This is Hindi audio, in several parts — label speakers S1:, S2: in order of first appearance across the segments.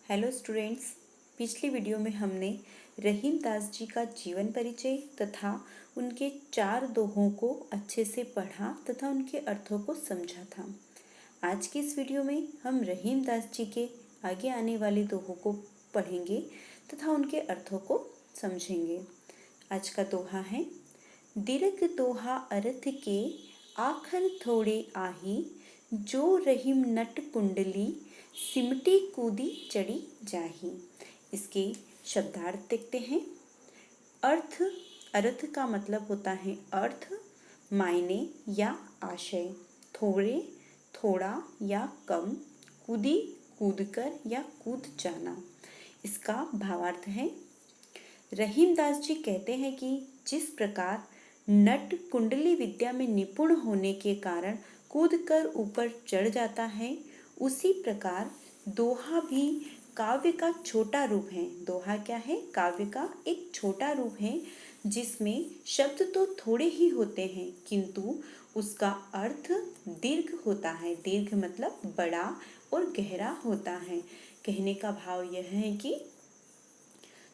S1: Hello students. पिछली वीडियो में हमने रहीम दास जी का जीवन परिचय तथा उनके 4 दोहों को अच्छे से पढ़ा तथा उनके अर्थों को समझा था। आज की इस वीडियो में हम रहीम दास जी के आगे आने वाले दोहों को पढ़ेंगे तथा उनके अर्थों को समझेंगे। आज का दोहा है, दीर्घ दोहा अर्थ के आखर थोड़े आही, जो रहीम नट कुंडली सिमटी कूदी चढ़ी जाही। इसके शब्दार्थ देखते हैं। अर्थ का मतलब होता है अर्थ, मायने या आशय। थोड़े, थोड़ा या कम। कूदी, कूदकर या कूद जाना। इसका भावार्थ है, रहीम दास जी कहते हैं कि जिस प्रकार नट कुंडली विद्या में निपुण होने के कारण कूदकर ऊपर चढ़ जाता है, उसी प्रकार दोहा भी काव्य का छोटा रूप है। दोहा क्या है? काव्य का एक छोटा रूप है, जिसमें शब्द तो थोड़े ही होते हैं किंतु उसका अर्थ दीर्घ होता है। दीर्घ मतलब बड़ा और गहरा होता है। कहने का भाव यह है कि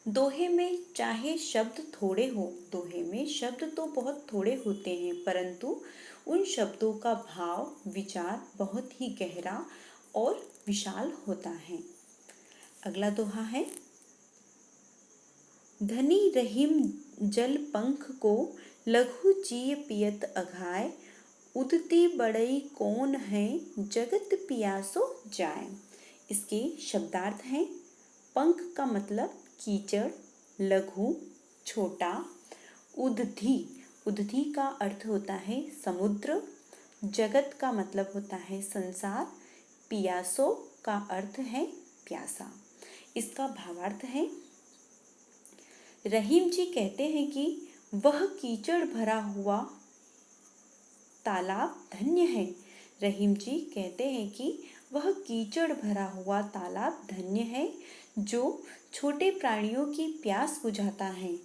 S1: दोहे में चाहे शब्द थोड़े हो, दोहे में शब्द तो बहुत थोड़े होते हैं, परंतु उन शब्दों का भाव विचार बहुत ही गहरा और विशाल होता है। अगला दोहा है, धनी रहीम जल पंख को लघु जिय पियत अघाय, उदती बड़ई कौन है जगत पियासो जाए। इसके शब्दार्थ हैं, पंख का मतलब कीचड़, लघु छोटा, उदधि, उदधि का अर्थ होता है समुद्र, जगत का मतलब होता है संसार, पियासो का अर्थ है प्यासा। इसका भावार्थ है, रहीम जी कहते हैं कि वह कीचड़ भरा हुआ तालाब धन्य है। रहीम जी कहते हैं कि वह कीचड़ भरा हुआ तालाब धन्य है, जो छोटे प्राणियों की प्यास बुझाता है।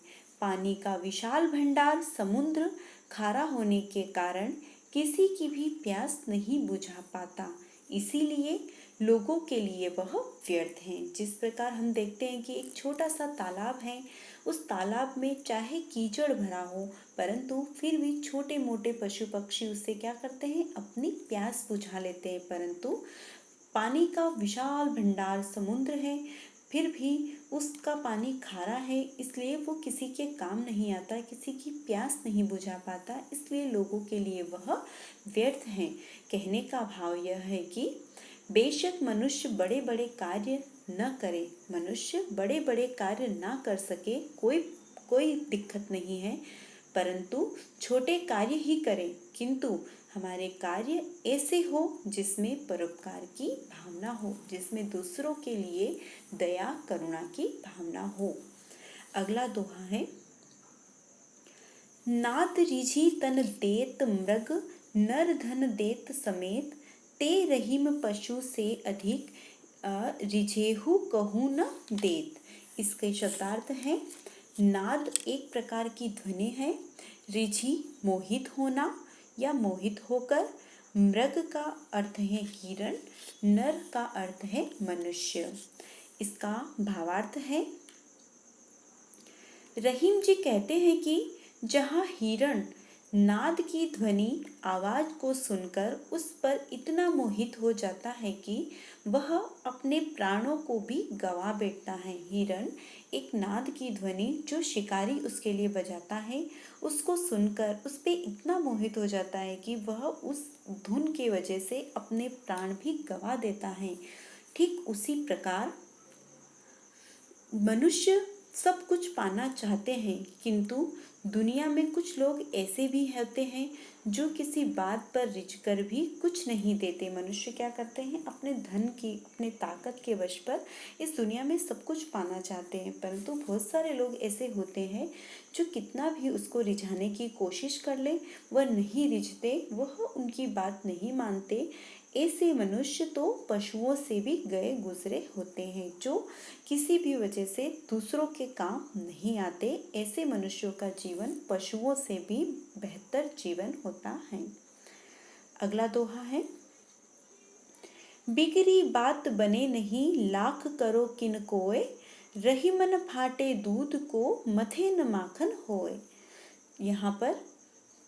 S1: पानी का विशाल भंडार समुद्र खारा होने के कारण किसी की भी प्यास नहीं बुझा पाता, इसीलिए लोगों के लिए वह व्यर्थ है। जिस प्रकार हम देखते हैं कि एक छोटा सा तालाब है, उस तालाब में चाहे कीचड़ भरा हो, परंतु फिर भी छोटे मोटे पशु पक्षी उससे क्या करते हैं? अपनी प्यास बुझा लेते हैं। परंतु पानी का विशाल भंडार समुद्र है, फिर भी उसका पानी खारा है, इसलिए वो किसी के काम नहीं आता, किसी की प्यास नहीं बुझा पाता, इसलिए लोगों के लिए वह व्यर्थ है। कहने का भाव यह है कि बेशक मनुष्य बड़े बड़े कार्य न करे, मनुष्य बड़े बड़े कार्य ना कर सके, कोई दिक्कत नहीं है, परंतु छोटे कार्य ही करें, किंतु हमारे कार्य ऐसे हो जिसमें परोपकार की भावना हो, जिसमें दूसरों के लिए दया करुणा की भावना हो। अगला दोहा है, नाद रिझी तन देत मृग, नर धन देत समेत, ते रहीम पशु से अधिक रिझेहु कहूँ न देत। इसके शब्दार्थ है, नाद एक प्रकार की ध्वनि है, रिझी मोहित होना या मोहित होकर, मृग का अर्थ है हिरण, नर का अर्थ है मनुष्य। इसका भावार्थ है, रहीम जी कहते हैं कि जहाँ हिरण नाद की ध्वनि आवाज को सुनकर उस पर इतना मोहित हो जाता है कि वह अपने प्राणों को भी गंवा बैठता है। हिरण एक नाद की ध्वनि जो शिकारी उसके लिए बजाता है, उसको सुनकर उस पे इतना मोहित हो जाता है कि वह उस धुन के वजह से अपने प्राण भी गंवा देता है। ठीक उसी प्रकार मनुष्य सब कुछ पाना चाहते हैं, किंतु दुनिया में कुछ लोग ऐसे भी होते हैं जो किसी बात पर रिझकर भी कुछ नहीं देते। मनुष्य क्या करते हैं? अपने धन की, अपने ताकत के वश पर इस दुनिया में सब कुछ पाना चाहते हैं, परंतु बहुत सारे लोग ऐसे होते हैं जो कितना भी उसको रिझाने की कोशिश कर ले, वह नहीं रिझते, वह उनकी बात नहीं मानते। ऐसे मनुष्य तो पशुओं से भी गए गुजरे होते हैं, जो किसी भी वजह से दूसरों के काम नहीं आते। ऐसे मनुष्यों का जीवन पशुओं से भी बेहतर जीवन होता है। अगला दोहा है, बिगड़ी बात बने नहीं लाख करो किन कोय, रही मन फाटे दूध को मथे न माखन होए। यहाँ पर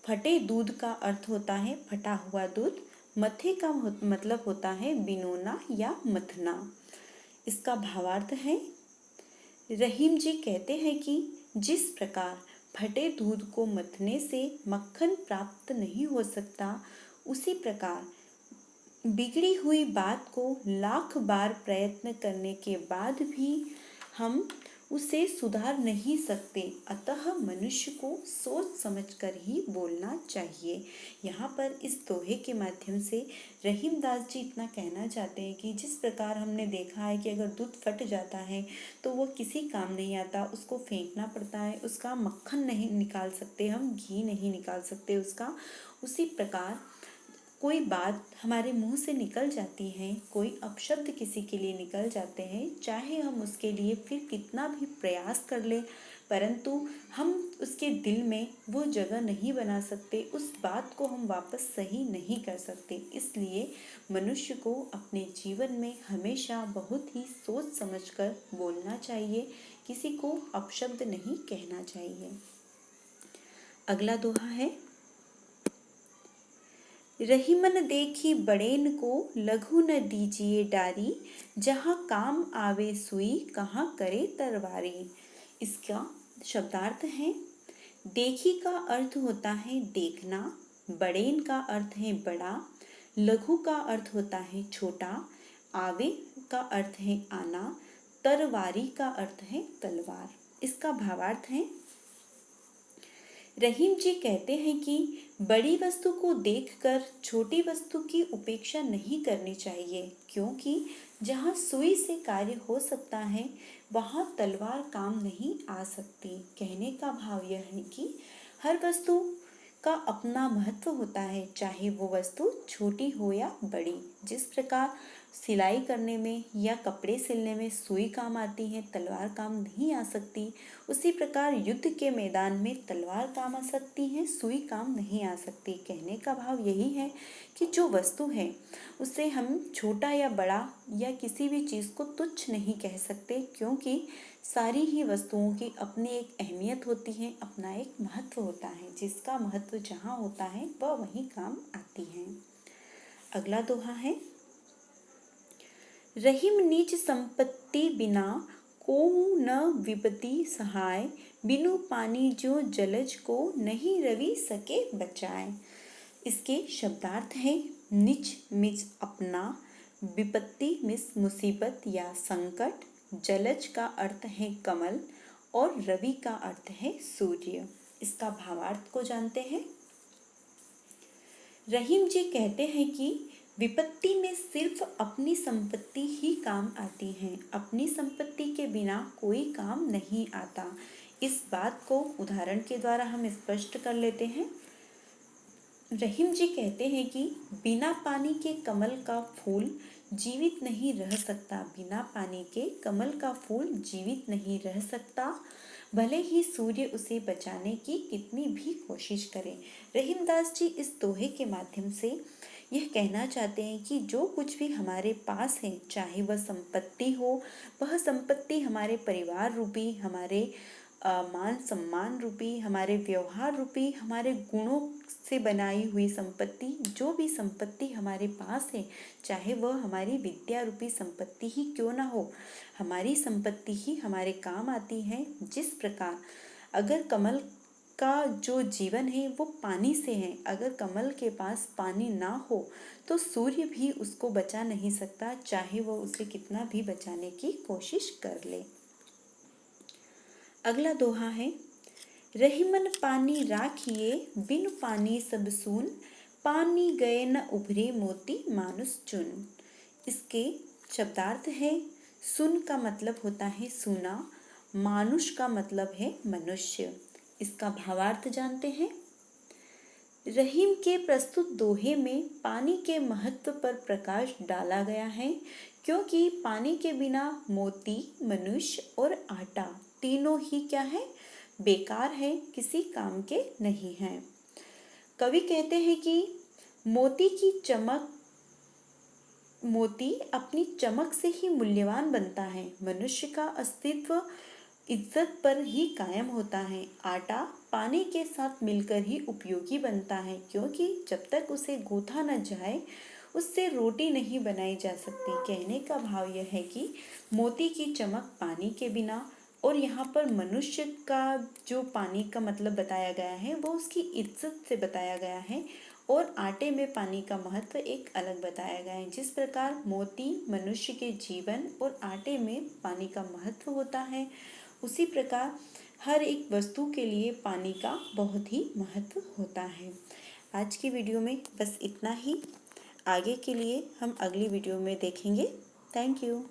S1: फटे दूध का अर्थ होता है फटा हुआ दूध, मथे का मतलब होता है बिनोना या मथना। इसका भावार्थ है, रहीम जी कहते हैं कि जिस प्रकार फटे दूध को मथने से मक्खन प्राप्त नहीं हो सकता, उसी प्रकार बिगड़ी हुई बात को लाख बार प्रयत्न करने के बाद भी हम उसे सुधार नहीं सकते। अतः मनुष्य को सोच समझकर ही बोलना चाहिए। यहाँ पर इस दोहे के माध्यम से रहीमदास जी इतना कहना चाहते हैं कि जिस प्रकार हमने देखा है कि अगर दूध फट जाता है तो वो किसी काम नहीं आता, उसको फेंकना पड़ता है, उसका मक्खन नहीं निकाल सकते, हम घी नहीं निकाल सकते उसका। उसी प्रकार कोई बात हमारे मुंह से निकल जाती है, कोई अपशब्द किसी के लिए निकल जाते हैं, चाहे हम उसके लिए फिर कितना भी प्रयास कर लें, परंतु हम उसके दिल में वो जगह नहीं बना सकते, उस बात को हम वापस सही नहीं कर सकते। इसलिए मनुष्य को अपने जीवन में हमेशा बहुत ही सोच समझकर बोलना चाहिए, किसी को अपशब्द नहीं कहना चाहिए। अगला दोहा है, रहीमन देखी बड़ेन को लघु न दीजिए डारी, जहाँ काम आवे सुई कहाँ करे तरवारी। इसका शब्दार्थ है, देखी का अर्थ होता है देखना, बड़ेन का अर्थ है बड़ा, लघु का अर्थ होता है छोटा, आवे का अर्थ है आना, तरवारी का अर्थ है तलवार। इसका भावार्थ है, रहीम जी कहते हैं कि बड़ी वस्तु को देखकर छोटी वस्तु की उपेक्षा नहीं करनी चाहिए, क्योंकि जहाँ सुई से कार्य हो सकता है वहाँ तलवार काम नहीं आ सकती। कहने का भाव यह है कि हर वस्तु का अपना महत्व होता है, चाहे वो वस्तु छोटी हो या बड़ी। जिस प्रकार सिलाई करने में या कपड़े सिलने में सुई काम आती है, तलवार काम नहीं आ सकती, उसी प्रकार युद्ध के मैदान में तलवार काम आ सकती है, सुई काम नहीं आ सकती। कहने का भाव यही है कि जो वस्तु है उसे हम छोटा या बड़ा या किसी भी चीज़ को तुच्छ नहीं कह सकते, क्योंकि सारी ही वस्तुओं की अपनी एक अहमियत होती है, अपना एक महत्व होता है। जिसका महत्व जहाँ होता है वह वहीं काम आती है। अगला दोहा है, रहीम नीच संपत्ति बिना कोहू न विपत्ति सहाय, बिनु पानी जो जलज को नहीं रवि सके बचाए। इसके शब्दार्थ है, नीच मीन्स अपना, विपत्ति मीन्स मुसीबत या संकट, जलज का अर्थ है कमल और रवि का अर्थ है सूर्य। इसका भावार्थ को जानते हैं। रहीम जी कहते हैं कि विपत्ति में सिर्फ अपनी संपत्ति ही काम आती है, अपनी संपत्ति के बिना कोई काम नहीं आता। इस बात को उदाहरण के द्वारा हम स्पष्ट कर लेते हैं। रहीम जी कहते हैं कि बिना पानी के कमल का फूल जीवित नहीं रह सकता, बिना पानी के कमल का फूल जीवित नहीं रह सकता, भले ही सूर्य उसे बचाने की कितनी भी कोशिश करे। रहीमदास जी इस दोहे के माध्यम से यह कहना चाहते हैं कि जो कुछ भी हमारे पास है, चाहे वह संपत्ति हो, वह संपत्ति हमारे परिवार रूपी, हमारे मान सम्मान रूपी, हमारे व्यवहार रूपी, हमारे गुणों से बनाई हुई संपत्ति, जो भी संपत्ति हमारे पास है, चाहे वह हमारी विद्या रूपी संपत्ति ही क्यों ना हो, हमारी संपत्ति ही हमारे काम आती है। जिस प्रकार अगर कमल का जो जीवन है वो पानी से है, अगर कमल के पास पानी ना हो तो सूर्य भी उसको बचा नहीं सकता, चाहे वो उसे कितना भी बचाने की कोशिश कर ले। अगला दोहा है, रहीमन पानी राखिए बिन पानी सब सून, पानी गए न उभरे मोती मानुष चुन। इसके शब्दार्थ है, सुन का मतलब होता है सुना, मानुष का मतलब है मनुष्य। इसका भावार्थ जानते हैं। रहीम के प्रस्तुत दोहे में पानी के महत्व पर प्रकाश डाला गया है, क्योंकि पानी के बिना मोती, मनुष्य और आटा तीनों ही क्या है, बेकार है, किसी काम के नहीं हैं। कवि कहते हैं कि मोती की चमक मोती अपनी चमक से ही मूल्यवान बनता है। मनुष्य का अस्तित्व इज्जत पर ही कायम होता है। आटा पानी के साथ मिलकर ही उपयोगी बनता है, क्योंकि जब तक उसे गूथा न जाए उससे रोटी नहीं बनाई जा सकती। कहने का भाव यह है कि मोती की चमक पानी के बिना, और यहाँ पर मनुष्य का जो पानी का मतलब बताया गया है वो उसकी इज्जत से बताया गया है, और आटे में पानी का महत्व एक अलग बताया गया है। जिस प्रकार मोती मनुष्य के जीवन और आटे में पानी का महत्व होता है, उसी प्रकार हर एक वस्तु के लिए पानी का बहुत ही महत्व होता है। आज की वीडियो में बस इतना ही। आगे के लिए हम अगली वीडियो में देखेंगे। Thank you.